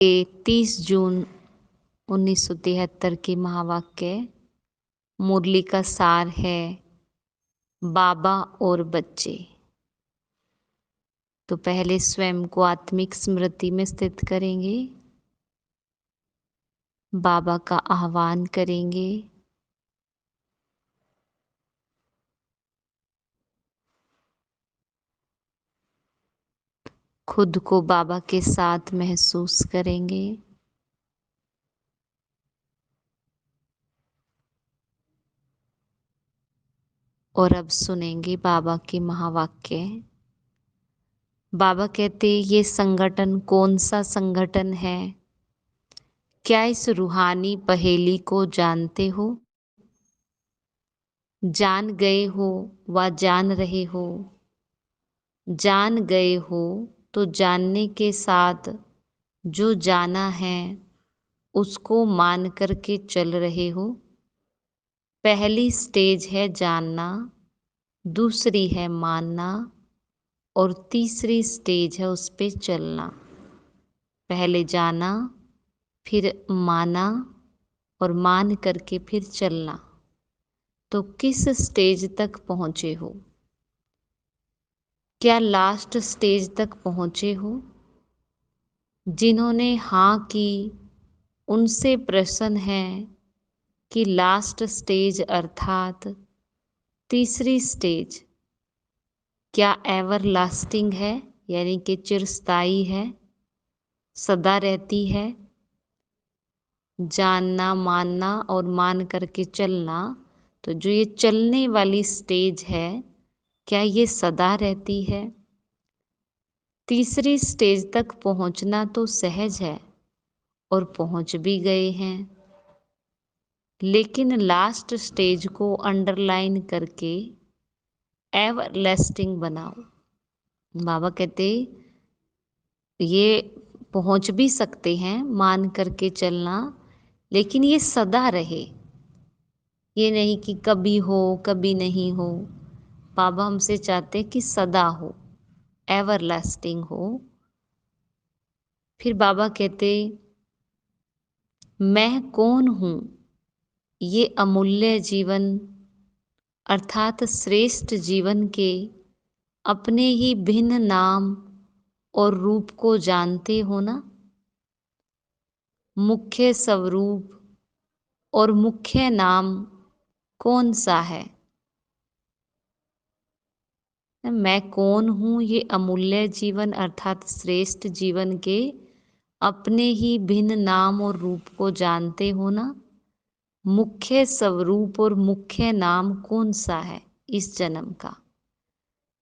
30 जून 1973 की महावाक्य मुरली का सार है बाबा और बच्चे। तो पहले स्वयं को आत्मिक स्मृति में स्थित करेंगे, बाबा का आह्वान करेंगे। खुद को बाबा के साथ महसूस करेंगे। और अब सुनेंगे बाबा के महावाक्य। बाबा कहते, ये संगठन कौन सा संगठन है? क्या इस रूहानी पहेली को जानते हो? जान गए हो व जान रहे हो। जान गए हो तो जानने के साथ जो जाना है उसको मान करके चल रहे हो। पहली स्टेज है जानना, दूसरी है मानना और तीसरी स्टेज है उस पे चलना। पहले जाना, फिर माना और मान करके फिर चलना। तो किस स्टेज तक पहुँचे हो? क्या लास्ट स्टेज तक पहुँचे हो? जिन्होंने हाँ की उनसे प्रश्न है कि लास्ट स्टेज अर्थात तीसरी स्टेज क्या एवर लास्टिंग है, यानी कि चिरस्थायी है, सदा रहती है? जानना, मानना और मान करके चलना। तो जो ये चलने वाली स्टेज है, क्या ये सदा रहती है? तीसरी स्टेज तक पहुंचना तो सहज है और पहुंच भी गए हैं, लेकिन लास्ट स्टेज को अंडरलाइन करके एवर लास्टिंग बनाओ। बाबा कहते ये पहुंच भी सकते हैं मान करके चलना, लेकिन ये सदा रहे, ये नहीं कि कभी हो कभी नहीं हो। बाबा हमसे चाहते कि सदा हो, एवर लास्टिंग हो। फिर बाबा कहते मैं कौन हूँ? ये अमूल्य जीवन अर्थात श्रेष्ठ जीवन के अपने ही भिन्न नाम और रूप को जानते हो ना? मुख्य स्वरूप और मुख्य नाम कौन सा है? मैं कौन हूँ? ये अमूल्य जीवन अर्थात श्रेष्ठ जीवन के अपने ही भिन्न नाम और रूप को जानते हो ना? मुख्य स्वरूप और मुख्य नाम कौन सा है इस जन्म का?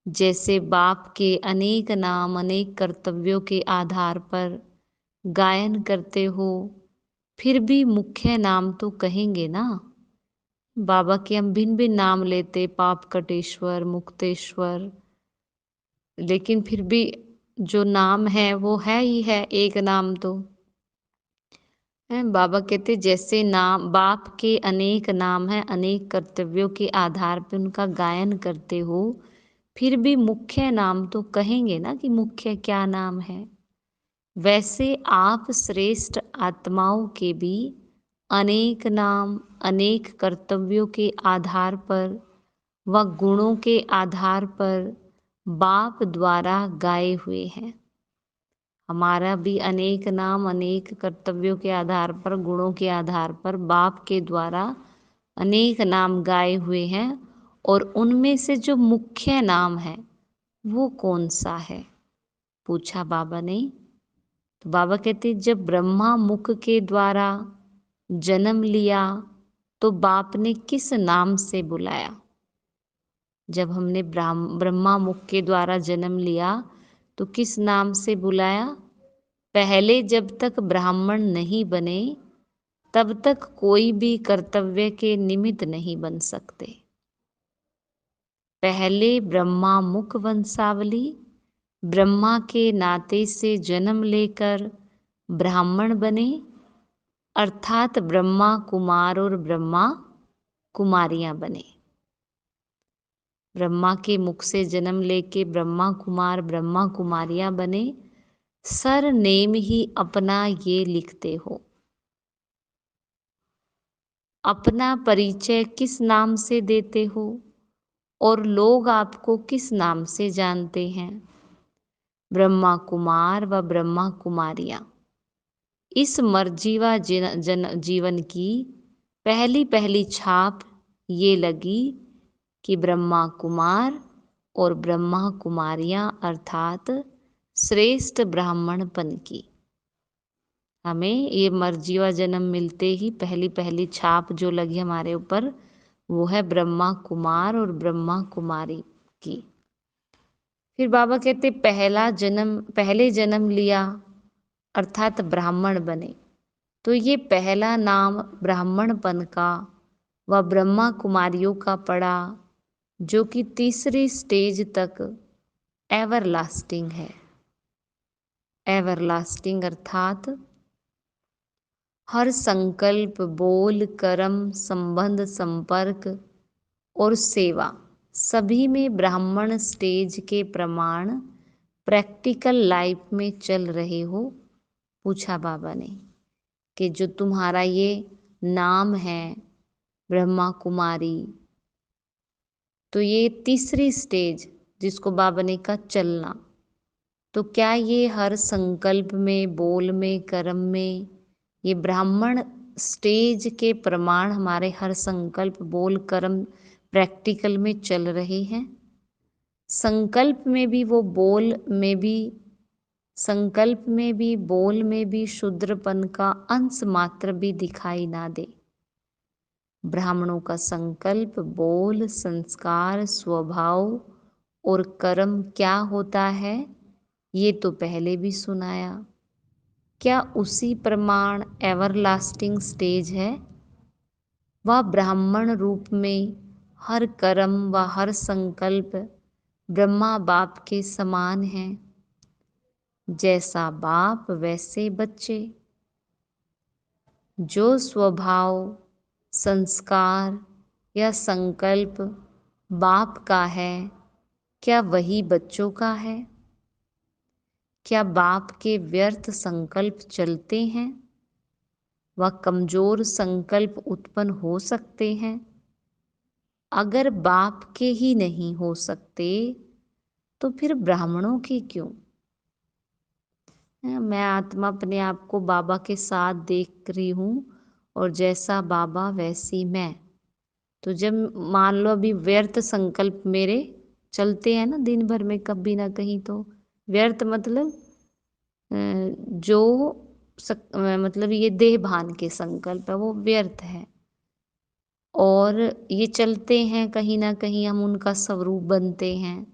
जैसे बाप के अनेक नाम अनेक कर्तव्यों के आधार पर गायन करते हो, फिर भी मुख्य नाम तो कहेंगे ना। बाबा के हम भिन्न भिन्न नाम लेते, पाप कटेश्वर, मुक्तेश्वर, लेकिन फिर भी जो नाम है वो है ही है एक नाम तो है। बाबा कहते जैसे नाम बाप के अनेक नाम हैं, अनेक कर्तव्यों के आधार पर उनका गायन करते हो, फिर भी मुख्य नाम तो कहेंगे ना कि मुख्य क्या नाम है। वैसे आप श्रेष्ठ आत्माओं के भी अनेक नाम अनेक कर्तव्यों के आधार पर व गुणों के आधार पर बाप द्वारा गाए हुए हैं। हमारा भी अनेक नाम अनेक कर्तव्यों के आधार पर गुणों के आधार पर बाप के द्वारा अनेक नाम गाए हुए हैं, और उनमें से जो मुख्य नाम है वो कौन सा है, पूछा बाबा ने। तो बाबा कहते जब ब्रह्मा मुख के द्वारा जन्म लिया तो बाप ने किस नाम से बुलाया? जब हमने ब्रह्मा मुख के द्वारा जन्म लिया तो किस नाम से बुलाया? पहले जब तक ब्राह्मण नहीं बने तब तक कोई भी कर्तव्य के निमित्त नहीं बन सकते। पहले ब्रह्मा मुख वंशावली, ब्रह्मा के नाते से जन्म लेकर ब्राह्मण बने, अर्थात ब्रह्मा कुमार और ब्रह्मा कुमारियां बने। ब्रह्मा के मुख से जन्म लेके ब्रह्मा कुमार ब्रह्मा कुमारियां बने, सर नेम ही अपना ये लिखते हो। अपना परिचय किस नाम से देते हो और लोग आपको किस नाम से जानते हैं? ब्रह्मा कुमार व ब्रह्मा कुमारियां। इस मर्जीवा जीवन की पहली पहली छाप ये लगी कि ब्रह्मा कुमार और ब्रह्मा कुमारियां अर्थात श्रेष्ठ ब्राह्मणपन की। हमें ये मर्जीवा जन्म मिलते ही पहली पहली छाप जो लगी हमारे ऊपर वो है ब्रह्मा कुमार और ब्रह्मा कुमारी की। फिर बाबा कहते पहले जन्म लिया अर्थात ब्राह्मण बने। तो ये पहला नाम ब्राह्मणपन का व ब्रह्मा कुमारियों का पड़ा जो कि तीसरी स्टेज तक एवरलास्टिंग है। एवरलास्टिंग अर्थात हर संकल्प, बोल, कर्म, संबंध, संपर्क और सेवा सभी में ब्राह्मण स्टेज के प्रमाण प्रैक्टिकल लाइफ में चल रहे हो? पूछा बाबा ने कि जो तुम्हारा ये नाम है ब्रह्मा कुमारी, तो ये तीसरी स्टेज जिसको बाबा ने कहा चलना, तो क्या ये हर संकल्प में, बोल में, कर्म में ये ब्राह्मण स्टेज के प्रमाण हमारे हर संकल्प, बोल, कर्म प्रैक्टिकल में चल रहे हैं? संकल्प में भी वो बोल में भी संकल्प में भी बोल में भी शूद्रपन का अंश मात्र भी दिखाई ना दे। ब्राह्मणों का संकल्प, बोल, संस्कार, स्वभाव और कर्म क्या होता है ये तो पहले भी सुनाया। क्या उसी प्रमाण एवरलास्टिंग स्टेज है? वह ब्राह्मण रूप में हर कर्म व हर संकल्प ब्रह्मा बाप के समान है। जैसा बाप वैसे बच्चे। जो स्वभाव, संस्कार या संकल्प बाप का है क्या वही बच्चों का है? क्या बाप के व्यर्थ संकल्प चलते हैं व कमजोर संकल्प उत्पन्न हो सकते हैं? अगर बाप के ही नहीं हो सकते तो फिर ब्राह्मणों के क्यों? मैं आत्मा अपने आप को बाबा के साथ देख रही हूँ और जैसा बाबा वैसी मैं। तो जब मान लो अभी व्यर्थ संकल्प मेरे चलते हैं ना दिन भर में कभी ना कहीं, तो व्यर्थ मतलब जो मतलब ये देह भान के संकल्प है वो व्यर्थ है और ये चलते हैं, कहीं ना कहीं हम उनका स्वरूप बनते हैं।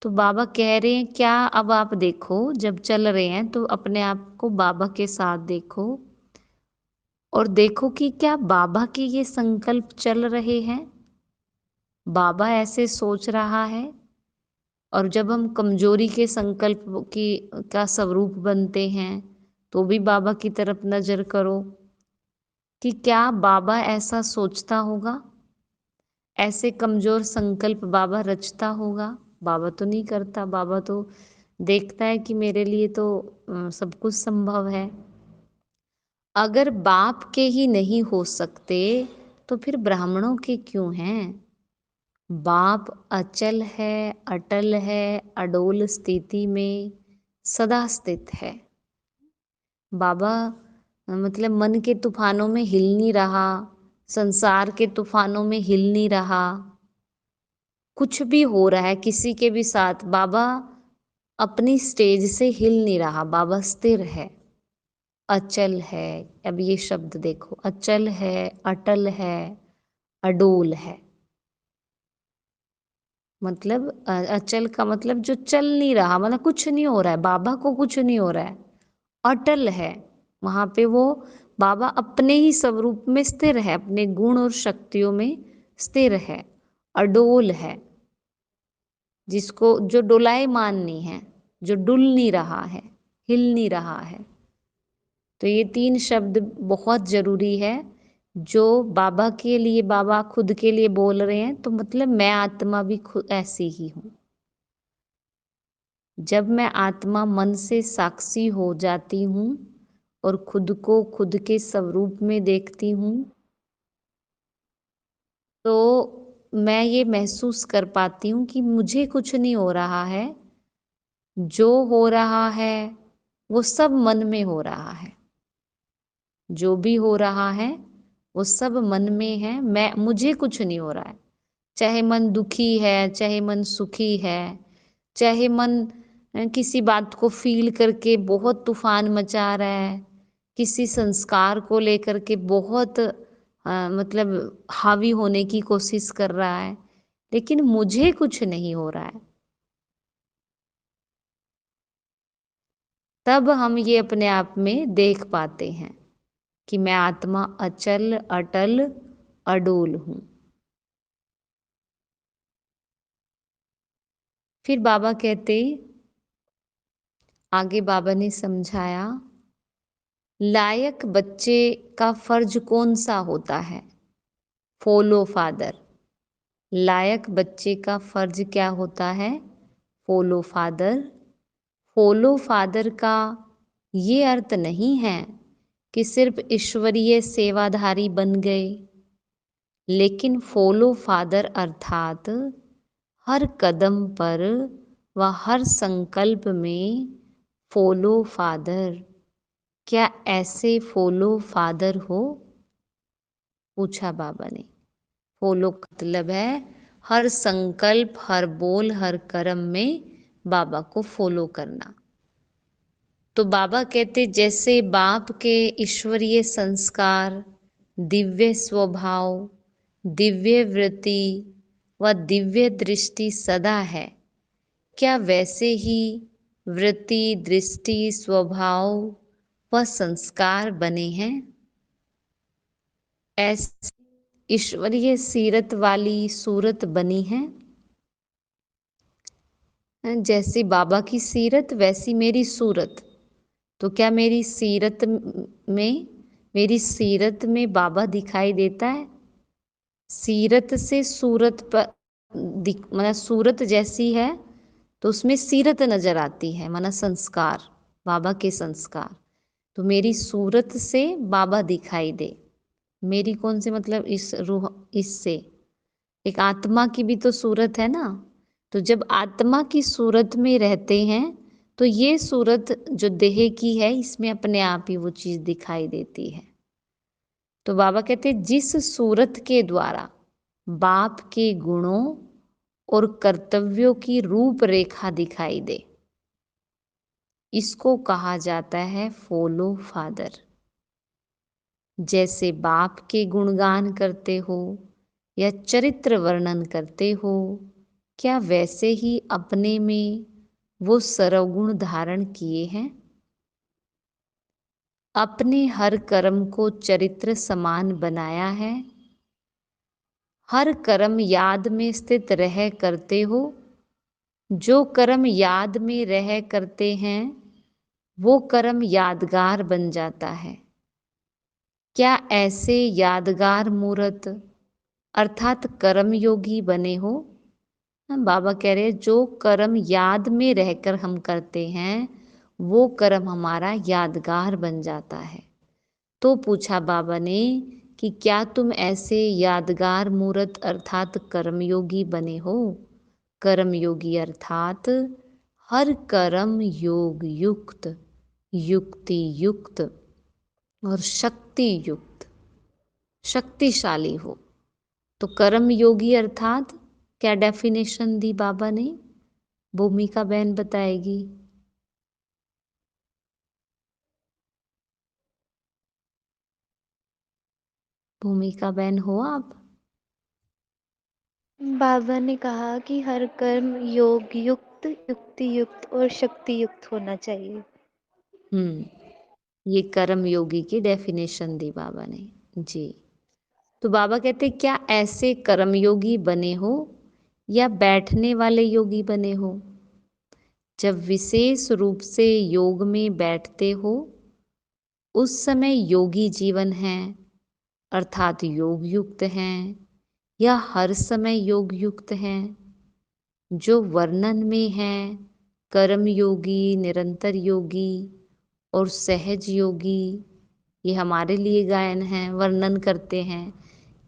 तो बाबा कह रहे हैं क्या अब आप देखो, जब चल रहे हैं तो अपने आप को बाबा के साथ देखो और देखो कि क्या बाबा के ये संकल्प चल रहे हैं, बाबा ऐसे सोच रहा है। और जब हम कमजोरी के संकल्प की का स्वरूप बनते हैं तो भी बाबा की तरफ नजर करो कि क्या बाबा ऐसा सोचता होगा, ऐसे कमजोर संकल्प बाबा रचता होगा? बाबा तो नहीं करता, बाबा तो देखता है कि मेरे लिए तो सब कुछ संभव है। अगर बाप के ही नहीं हो सकते तो फिर ब्राह्मणों के क्यों हैं? बाप अचल है, अटल है, अडोल स्थिति में सदा स्थित है। बाबा मतलब मन के तूफानों में हिल नहीं रहा, संसार के तूफानों में हिल नहीं रहा, कुछ भी हो रहा है किसी के भी साथ, बाबा अपनी स्टेज से हिल नहीं रहा, बाबा स्थिर है, अचल है। अब ये शब्द देखो, अचल है, अटल है, अडोल है। मतलब अचल का मतलब जो चल नहीं रहा, मतलब कुछ नहीं हो रहा है, बाबा को कुछ नहीं हो रहा है। अटल है, वहां पे वो बाबा अपने ही स्वरूप में स्थिर है, अपने गुण और शक्तियों में स्थिर है। अडोल है, जिसको जो डोलायमान नहीं है, जो डुल नहीं रहा है, हिल नहीं रहा है। तो ये तीन शब्द बहुत जरूरी है जो बाबा के लिए, बाबा खुद के लिए बोल रहे हैं, तो मतलब मैं आत्मा भी खुद ऐसी ही हूँ। जब मैं आत्मा मन से साक्षी हो जाती हूँ और खुद को खुद के स्वरूप में देखती हूँ, तो मैं ये महसूस कर पाती हूँ कि मुझे कुछ नहीं हो रहा है, जो हो रहा है वो सब मन में हो रहा है। जो भी हो रहा है वो सब मन में है, मुझे कुछ नहीं हो रहा है। चाहे मन दुखी है, चाहे मन सुखी है, चाहे मन किसी बात को फ़ील करके बहुत तूफ़ान मचा रहा है, किसी संस्कार को लेकर के बहुत मतलब हावी होने की कोशिश कर रहा है, लेकिन मुझे कुछ नहीं हो रहा है। तब हम ये अपने आप में देख पाते हैं कि मैं आत्मा अचल, अटल, अडोल हूँ। फिर बाबा कहते, आगे बाबा ने समझाया, लायक बच्चे का फर्ज कौन सा होता है? Follow father. लायक बच्चे का फर्ज क्या होता है? Follow father. फॉलो फादर का ये अर्थ नहीं है कि सिर्फ ईश्वरीय सेवाधारी बन गए, लेकिन फॉलो फादर अर्थात हर कदम पर व हर संकल्प में फॉलो फादर। क्या ऐसे फॉलो फादर हो? पूछा बाबा ने। फॉलो मतलब है हर संकल्प, हर बोल, हर कर्म में बाबा को फॉलो करना। तो बाबा कहते, जैसे बाप के ईश्वरीय संस्कार, दिव्य स्वभाव, दिव्य वृत्ति व दिव्य दृष्टि सदा है, क्या वैसे ही वृत्ति, दृष्टि, स्वभाव व संस्कार बने हैं? ऐसी ईश्वरीय सीरत वाली सूरत बनी है। जैसी बाबा की सीरत वैसी मेरी सूरत। तो क्या मेरी सीरत में बाबा दिखाई देता है? सीरत से सूरत पर मतलब सूरत जैसी है तो उसमें सीरत नजर आती है, माना संस्कार, बाबा के संस्कार। तो मेरी सूरत से बाबा दिखाई दे। मेरी कौन सी मतलब इस रूह, इससे एक आत्मा की भी तो सूरत है ना। तो जब आत्मा की सूरत में रहते हैं तो ये सूरत जो देह की है इसमें अपने आप ही वो चीज दिखाई देती है। तो बाबा कहते हैं, जिस सूरत के द्वारा बाप के गुणों और कर्तव्यों की रूपरेखा दिखाई दे, इसको कहा जाता है फॉलो फादर। जैसे बाप के गुणगान करते हो या चरित्र वर्णन करते हो, क्या वैसे ही अपने में वो सर्वगुण धारण किए हैं? अपने हर कर्म को चरित्र समान बनाया है? हर कर्म याद में स्थित रह करते हो? जो कर्म याद में रह करते हैं वो कर्म यादगार बन जाता है। क्या ऐसे यादगार मूर्त अर्थात कर्म योगी बने हो? हम बाबा कह रहे हैं, जो कर्म याद में रहकर हम करते हैं वो कर्म हमारा यादगार बन जाता है। तो पूछा बाबा ने कि क्या तुम ऐसे यादगार मूर्त अर्थात कर्मयोगी बने हो? कर्मयोगी अर्थात हर कर्म योग युक्त, युक्ति युक्त और शक्ति युक्त, शक्तिशाली हो। तो कर्म योगी अर्थात क्या डेफिनेशन दी बाबा ने? भूमिका बहन बताएगी। भूमिका बहन हो आप? बाबा ने कहा कि हर कर्म योग युक्त, युक्ति युक्त और शक्ति युक्त होना चाहिए। ये कर्म योगी की डेफिनेशन दी बाबा ने जी। तो बाबा कहते, क्या ऐसे कर्मयोगी बने हो या बैठने वाले योगी बने हो? जब विशेष रूप से योग में बैठते हो उस समय योगी जीवन है अर्थात योग युक्त हैं, या हर समय योग युक्त हैं? जो वर्णन में है कर्म योगी, निरंतर योगी और सहज योगी, ये हमारे लिए गायन है, वर्णन करते हैं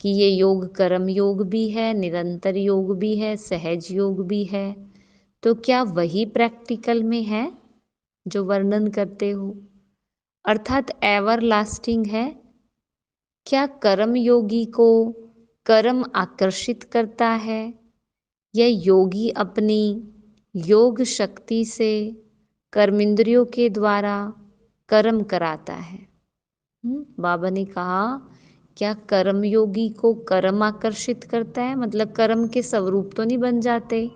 कि ये योग कर्म योग भी है, निरंतर योग भी है, सहज योग भी है। तो क्या वही प्रैक्टिकल में है जो वर्णन करते हो, अर्थात एवर लास्टिंग है? क्या कर्म योगी को कर्म आकर्षित करता है या योगी अपनी योग शक्ति से कर्मेंद्रियों के द्वारा कर्म कराता है? बाबा ने कहा, क्या कर्म योगी को कर्म आकर्षित करता है? मतलब कर्म के स्वरूप तो नहीं बन जाते।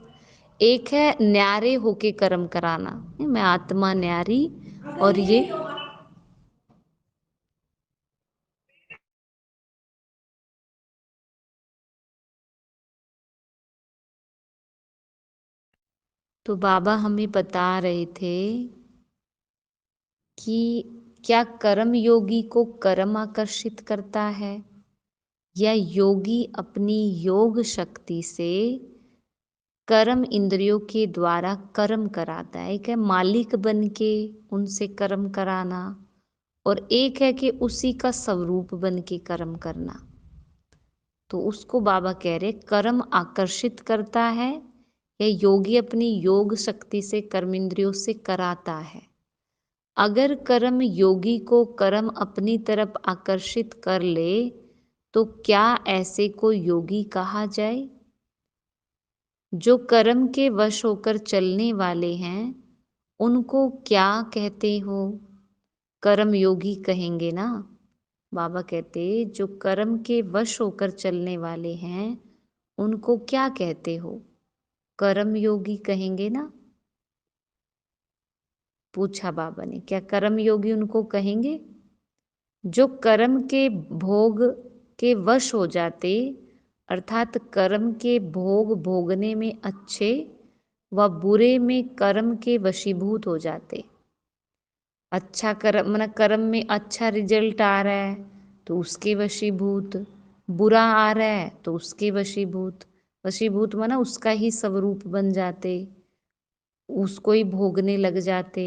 एक है न्यारे होके कर्म कराना, मैं आत्मा न्यारी, और ये तो बाबा हमें बता रहे थे कि क्या कर्म योगी को कर्म आकर्षित करता है या योगी अपनी योग शक्ति से कर्म इंद्रियों के द्वारा कर्म कराता है। एक है मालिक बन के उनसे कर्म कराना, और एक है कि उसी का स्वरूप बन के कर्म करना। तो उसको बाबा कह रहे कर्म आकर्षित करता है या योगी अपनी योग शक्ति से कर्म इंद्रियों से कराता है। अगर कर्म योगी को कर्म अपनी तरफ आकर्षित कर ले तो क्या ऐसे को योगी कहा जाए? जो कर्म के वश होकर चलने वाले हैं उनको क्या कहते हो? कर्म योगी कहेंगे ना। बाबा कहते जो कर्म के वश होकर चलने वाले हैं उनको क्या कहते हो? कर्म योगी कहेंगे ना। पूछा बाबा ने, क्या कर्म योगी उनको कहेंगे? जो कर्म के भोग के वश हो जाते, अर्थात कर्म के भोग भोगने में अच्छे व बुरे में कर्म के वशीभूत हो जाते। अच्छा कर्म मतलब कर्म में अच्छा रिजल्ट आ रहा है तो उसके वशीभूत, बुरा आ रहा है तो उसके वशीभूत। वशीभूत माना उसका ही स्वरूप बन जाते, उसको ही भोगने लग जाते,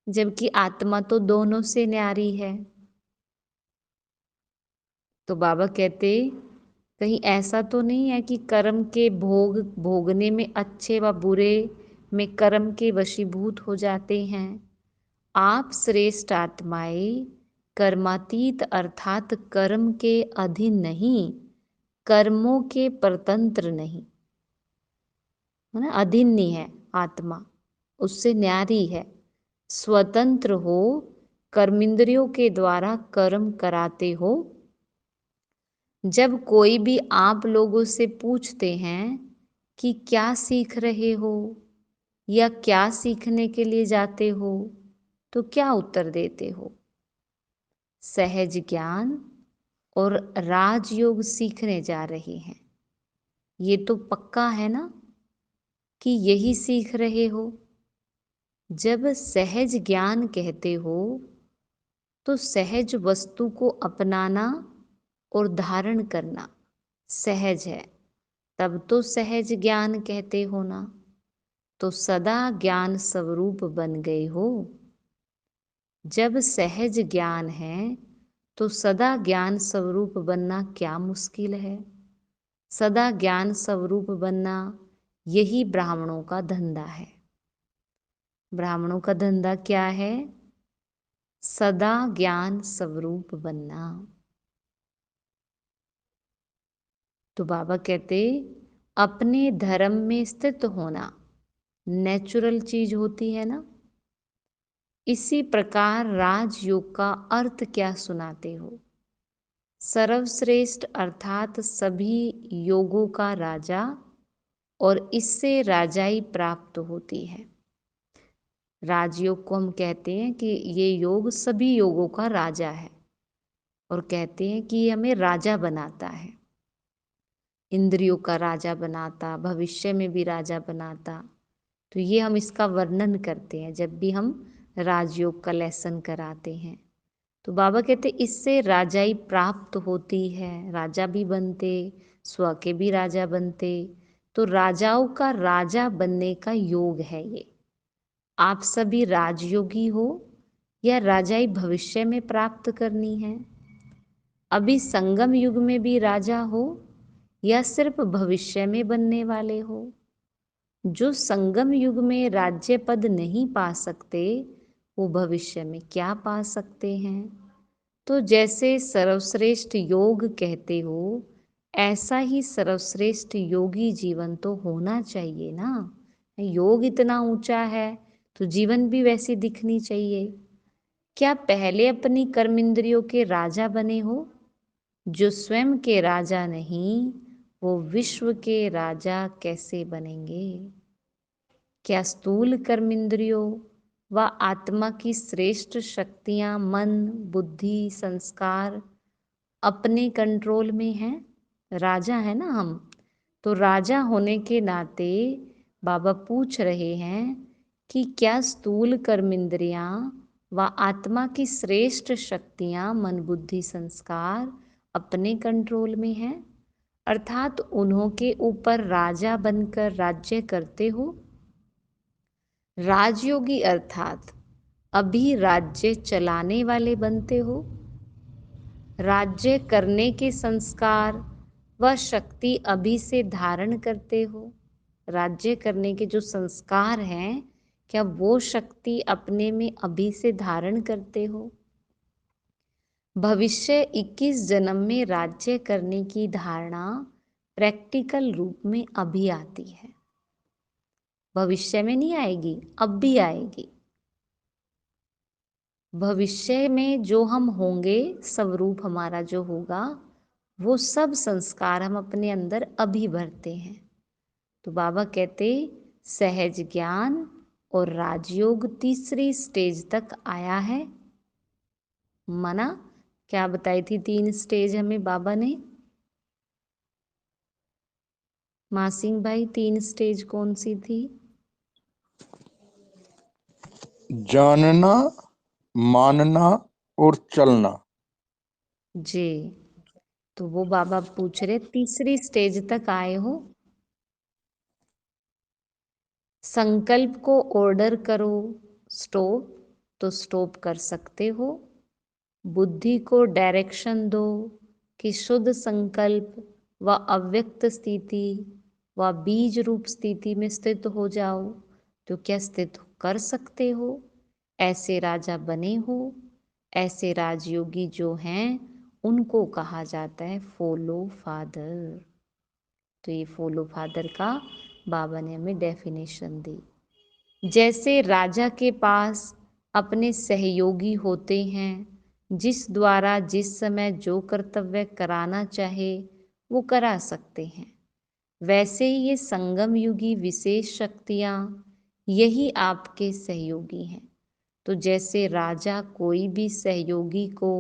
जबकि आत्मा तो दोनों से न्यारी है। तो बाबा कहते कहीं ऐसा तो नहीं है कि कर्म के भोग भोगने में अच्छे व बुरे में कर्म के वशीभूत हो जाते हैं। आप श्रेष्ठ आत्माएं कर्मातीत अर्थात कर्म के अधीन नहीं, कर्मों के परतंत्र नहीं, है ना, अधीन नहीं है आत्मा, उससे न्यारी है, स्वतंत्र हो, कर्मेंद्रियों के द्वारा कर्म कराते हो। जब कोई भी आप लोगों से पूछते हैं कि क्या सीख रहे हो या क्या सीखने के लिए जाते हो, तो क्या उत्तर देते हो? सहज ज्ञान और राजयोग सीखने जा रहे हैं। ये तो पक्का है ना कि यही सीख रहे हो। जब सहज ज्ञान कहते हो तो सहज वस्तु को अपनाना और धारण करना सहज है, तब तो सहज ज्ञान कहते हो ना। तो सदा ज्ञान स्वरूप बन गए हो। जब सहज ज्ञान है तो सदा ज्ञान स्वरूप बनना क्या मुश्किल है? सदा ज्ञान स्वरूप बनना यही ब्राह्मणों का धंधा है। ब्राह्मणों का धंधा क्या है? सदा ज्ञान स्वरूप बनना। तो बाबा कहते अपने धर्म में स्थित होना नेचुरल चीज होती है ना। इसी प्रकार राजयोग का अर्थ क्या सुनाते हो? सर्वश्रेष्ठ अर्थात सभी योगों का राजा, और इससे राजाई प्राप्त होती है। राजयोग को हम कहते हैं कि ये योग सभी योगों का राजा है, और कहते हैं कि ये हमें राजा बनाता है, इंद्रियों का राजा बनाता, भविष्य में भी राजा बनाता। तो ये हम इसका वर्णन करते हैं जब भी हम राजयोग का लेसन कराते हैं। तो बाबा कहते इससे राजाई प्राप्त होती है, राजा भी बनते, स्व के भी राजा बनते। तो राजाओं का राजा बनने का योग है ये। आप सभी राजयोगी हो या राजाई भविष्य में प्राप्त करनी है? अभी संगम युग में भी राजा हो या सिर्फ भविष्य में बनने वाले हो? जो संगम युग में राज्य पद नहीं पा सकते, वो भविष्य में क्या पा सकते हैं? तो जैसे सर्वश्रेष्ठ योग कहते हो, ऐसा ही सर्वश्रेष्ठ योगी जीवन तो होना चाहिए ना। योग इतना ऊंचा है तो जीवन भी वैसी दिखनी चाहिए। क्या पहले अपनी कर्मेंद्रियों के राजा बने हो? जो स्वयं के राजा नहीं, वो विश्व के राजा कैसे बनेंगे? क्या स्थूल कर्मेंद्रियों व आत्मा की श्रेष्ठ शक्तियां मन, बुद्धि, संस्कार अपने कंट्रोल में हैं? राजा है ना हम, तो राजा होने के नाते बाबा पूछ रहे हैं कि क्या स्थूल कर्मेंद्रियां व आत्मा की श्रेष्ठ शक्तियां मन, बुद्धि, संस्कार अपने कंट्रोल में हैं? अर्थात उन्हों के ऊपर राजा बनकर राज्य करते हो। राजयोगी अर्थात अभी राज्य चलाने वाले बनते हो। राज्य करने के संस्कार व शक्ति अभी से धारण करते हो। राज्य करने के जो संस्कार हैं, क्या वो शक्ति अपने में अभी से धारण करते हो? भविष्य 21 जन्म में राज्य करने की धारणा प्रैक्टिकल रूप में अभी आती है, भविष्य में नहीं आएगी, अब भी आएगी। भविष्य में जो हम होंगे, स्वरूप हमारा जो होगा, वो सब संस्कार हम अपने अंदर अभी भरते हैं। तो बाबा कहते सहज ज्ञान और राजयोग तीसरी स्टेज तक आया है। मना क्या बताई थी 3 स्टेज हमें बाबा ने? मासिंग भाई 3 स्टेज कौन सी थी? जानना, मानना और चलना। जी, तो वो बाबा पूछ रहे तीसरी स्टेज तक आए हो। संकल्प को ऑर्डर करो, स्टॉप तो स्टॉप कर सकते हो। बुद्धि को डायरेक्शन दो कि शुद्ध संकल्प व अव्यक्त स्थिति व बीज रूप स्थिति में स्थित हो जाओ, तो क्या स्थित कर सकते हो? ऐसे राजा बने हो। ऐसे राजयोगी जो हैं, उनको कहा जाता है फॉलो फादर। तो ये फॉलो फादर का बाबा ने हमें डेफिनेशन दी। जैसे राजा के पास अपने सहयोगी होते हैं, जिस द्वारा जिस समय जो कर्तव्य कराना चाहे वो करा सकते हैं, वैसे ही ये संगम युगी विशेष शक्तियाँ यही आपके सहयोगी हैं। तो जैसे राजा कोई भी सहयोगी को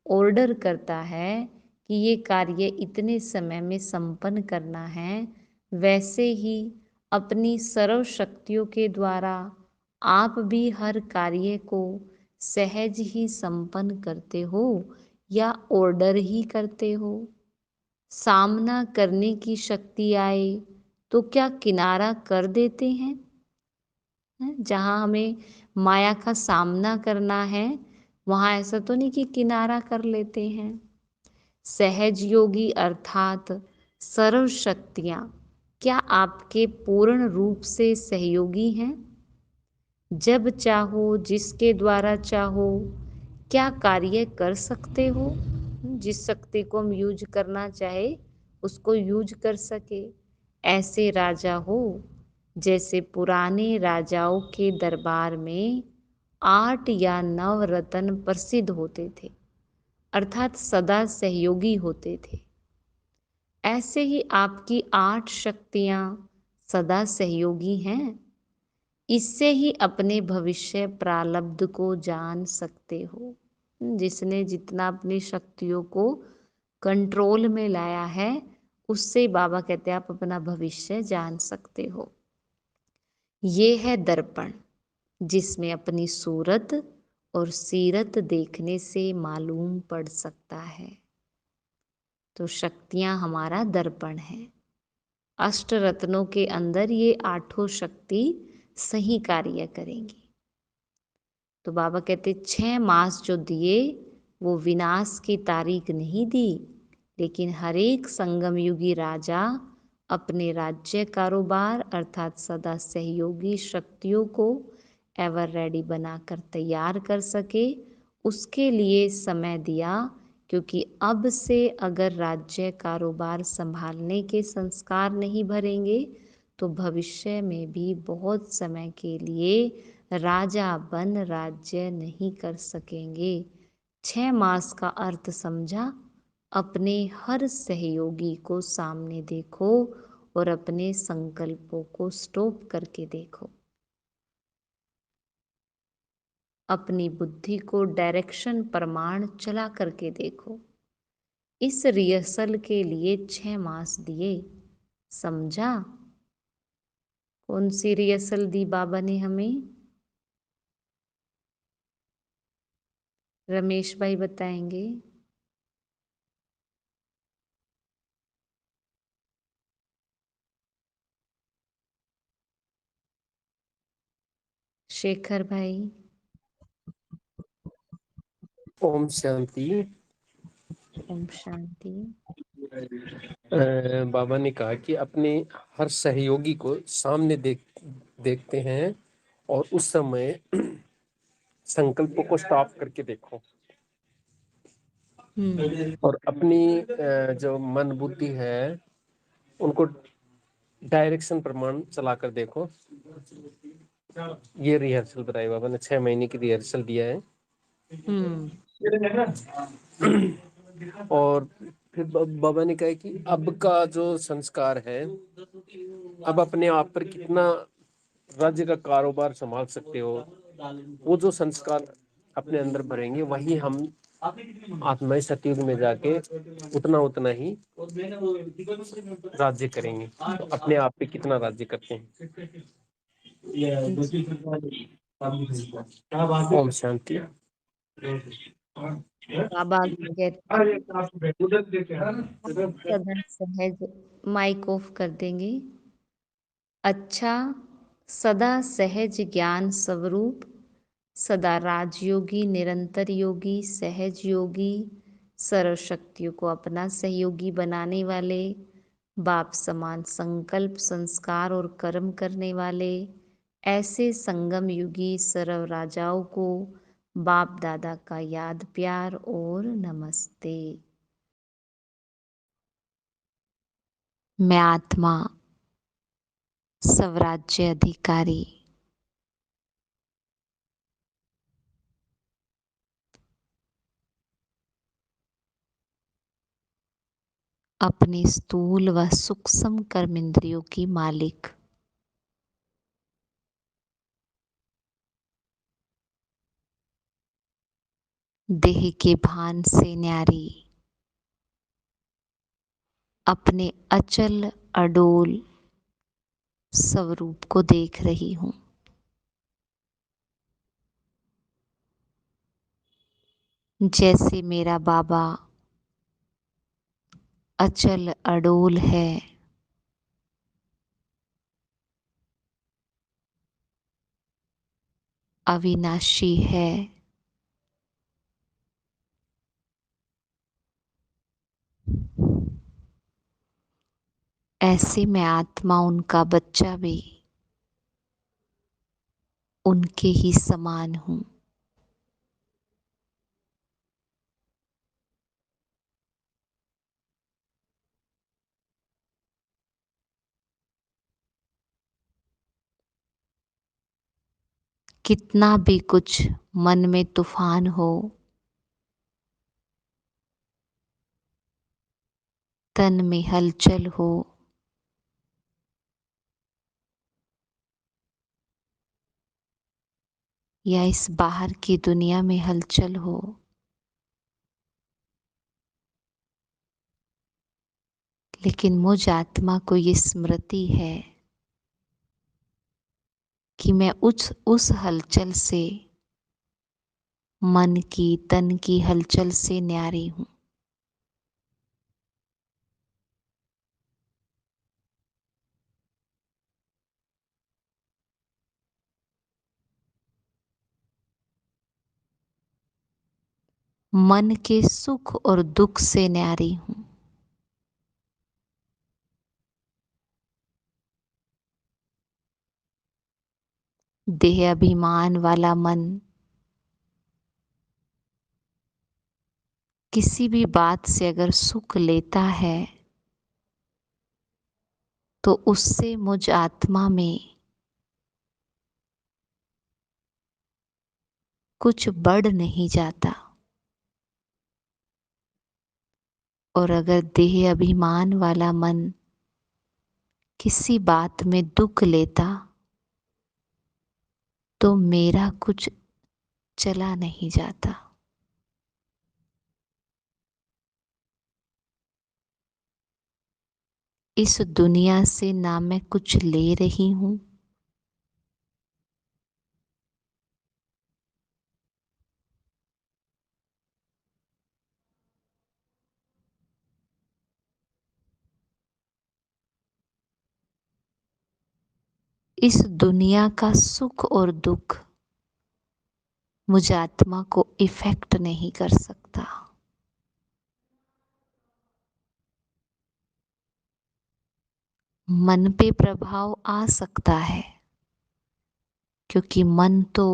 ऑर्डर करता है कि ये कार्य इतने समय में संपन्न करना है, वैसे ही अपनी सर्व शक्तियों के द्वारा आप भी हर कार्य को सहज ही संपन्न करते हो या ऑर्डर ही करते हो? सामना करने की शक्ति आए तो क्या किनारा कर देते हैं? जहाँ हमें माया का सामना करना है, वहाँ ऐसा तो नहीं कि किनारा कर लेते हैं। सहज योगी अर्थात सर्व शक्तियाँ क्या आपके पूर्ण रूप से सहयोगी हैं? जब चाहो, जिसके द्वारा चाहो, क्या कार्य कर सकते हो? जिस शक्ति को हम यूज करना चाहे उसको यूज कर सके, ऐसे राजा हो। जैसे पुराने राजाओं के दरबार में 8 या 9 रत्न प्रसिद्ध होते थे, अर्थात सदा सहयोगी होते थे। ऐसे ही आपकी 8 शक्तियां सदा सहयोगी हैं। इससे ही अपने भविष्य प्रारब्ध को जान सकते हो। जिसने जितना अपनी शक्तियों को कंट्रोल में लाया है, उससे बाबा कहते हैं आप अपना भविष्य जान सकते हो। ये है दर्पण, जिसमें अपनी सूरत और सीरत देखने से मालूम पड़ सकता है। तो शक्तियां हमारा दर्पण है। अष्ट रत्नों के अंदर ये 8 शक्ति सही कार्य करेंगी। तो बाबा कहते 6 मास जो दिए वो विनाश की तारीख नहीं दी, लेकिन हर एक संगम युगी राजा अपने राज्य कारोबार अर्थात सदा सहयोगी शक्तियों को एवर रेडी बनाकर तैयार कर सके, उसके लिए समय दिया। क्योंकि अब से अगर राज्य कारोबार संभालने के संस्कार नहीं भरेंगे तो भविष्य में भी बहुत समय के लिए राजा बन राज्य नहीं कर सकेंगे। 6 मास का अर्थ समझा? अपने हर सहयोगी को सामने देखो और अपने संकल्पों को स्टॉप करके देखो। अपनी बुद्धि को डायरेक्शन प्रमाण चला करके देखो। इस रिहर्सल के लिए 6 मास दिए, समझा? कौन सी रिहर्सल दी बाबा ने हमें? रमेश भाई बताएंगे। शेखर भाई। ओम शांति। ओम शांति। बाबा ने कहा कि अपने हर सहयोगी को सामने देखते हैं और उस समय संकल्पों को स्टॉप करके देखो और अपनी जो मन बुद्धि है उनको डायरेक्शन प्रमाण चलाकर देखो। ये रिहर्सल बताई बाबा ने, 6 महीने की रिहर्सल दिया है। और फिर बाबा ने कहा कि अब का जो संस्कार है, अब अपने आप पर कितना राज्य का कारोबार संभाल सकते हो, वो जो संस्कार अपने अंदर भरेंगे वही हम आत्मय सतयुग में जाके उतना उतना ही राज्य करेंगे। तो अपने आप पे कितना राज्य करते हैं। ओम शांति। बाबा आगे कहते सदा सहज, माइक ऑफ कर देंगे। अच्छा, सदा सहज ज्ञान स्वरूप, सदा राजयोगी, निरंतर योगी, सहज योगी, सर्व शक्तियों को अपना सहयोगी बनाने वाले, बाप समान संकल्प, संस्कार और कर्म करने वाले, ऐसे संगम युगी सर्व राजाओं को बाप दादा का याद, प्यार और नमस्ते। मैं आत्मा, स्वराज्य अधिकारी, अपने स्थूल व सूक्ष्म कर्मेंद्रियों की मालिक, देह के भान से न्यारी, अपने अचल अडोल स्वरूप को देख रही हूँ। जैसे मेरा बाबा अचल अडोल है, अविनाशी है, ऐसे मैं आत्मा, उनका बच्चा भी उनके ही समान हूँ। कितना भी कुछ मन में तूफान हो, तन में हलचल हो, या इस बाहर की दुनिया में हलचल हो, लेकिन मुझ आत्मा को ये स्मृति है कि मैं उस हलचल से, मन की तन की हलचल से न्यारी हूँ। मन के सुख और दुख से न्यारी हूँ। देह अभिमान वाला मन किसी भी बात से अगर सुख लेता है तो उससे मुझ आत्मा में कुछ बढ़ नहीं जाता, और अगर देह अभिमान वाला मन किसी बात में दुख लेता तो मेरा कुछ चला नहीं जाता। इस दुनिया से ना मैं कुछ ले रही हूँ, इस दुनिया का सुख और दुख मुझ आत्मा को इफेक्ट नहीं कर सकता। मन पे प्रभाव आ सकता है, क्योंकि मन तो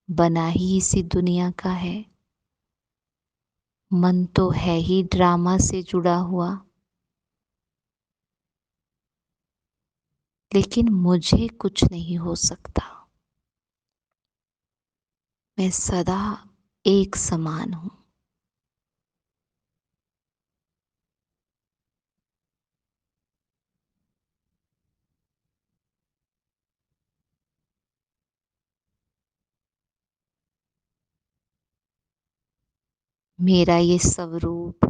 बना ही इसी दुनिया का है। मन तो है ही ड्रामा से जुड़ा हुआ, लेकिन मुझे कुछ नहीं हो सकता। मैं सदा एक समान हूँ। मेरा ये स्वरूप,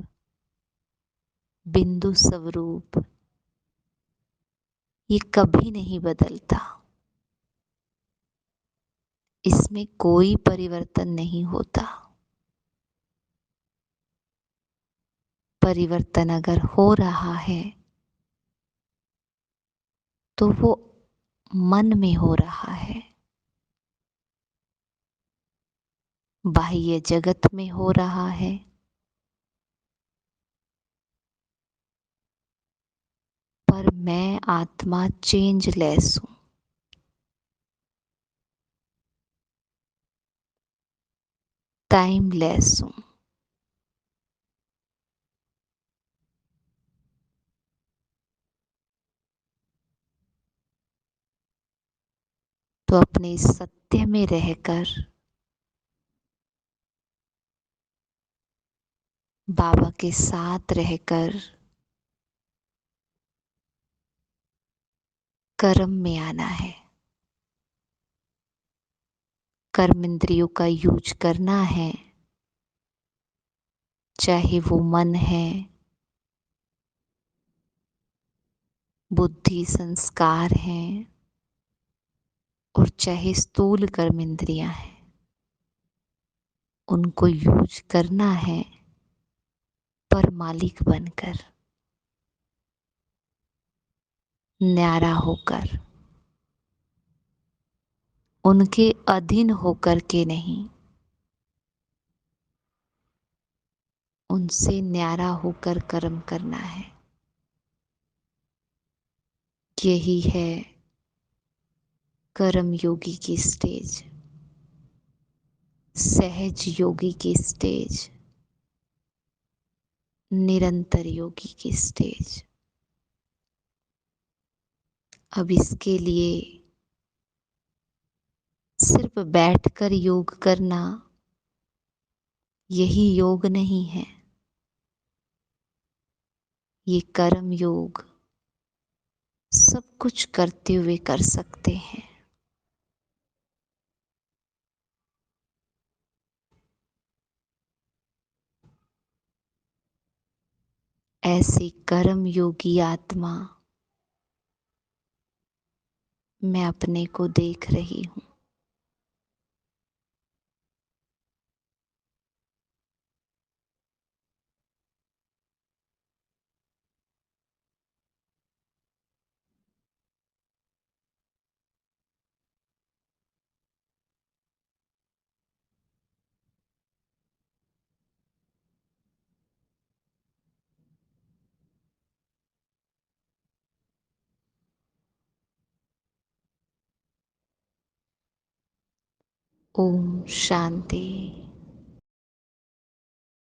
बिंदु स्वरूप, ये कभी नहीं बदलता। इसमें कोई परिवर्तन नहीं होता। परिवर्तन अगर हो रहा है तो वो मन में हो रहा है, बाह्य जगत में हो रहा है। पर मैं आत्मा चेंजलेस हूँ। टाइमलेस हूँ। तो अपने सत्य में रहकर बाबा के साथ रहकर कर्म में आना है। कर्म इंद्रियों का यूज करना है, चाहे वो मन है, बुद्धि, संस्कार हैं, और चाहे स्थूल कर्म इंद्रियां हैं। उनको यूज करना है, पर मालिक बनकर, न्यारा होकर, उनके अधीन होकर के नहीं, उनसे न्यारा होकर कर्म करना है। यही है कर्म योगी की स्टेज, सहज योगी की स्टेज, निरंतर योगी की स्टेज। अब इसके लिए सिर्फ बैठकर योग करना यही योग नहीं है। ये कर्म योग सब कुछ करते हुए कर सकते हैं। ऐसी कर्म योगी आत्मा मैं अपने को देख रही हूँ। ओम शांति।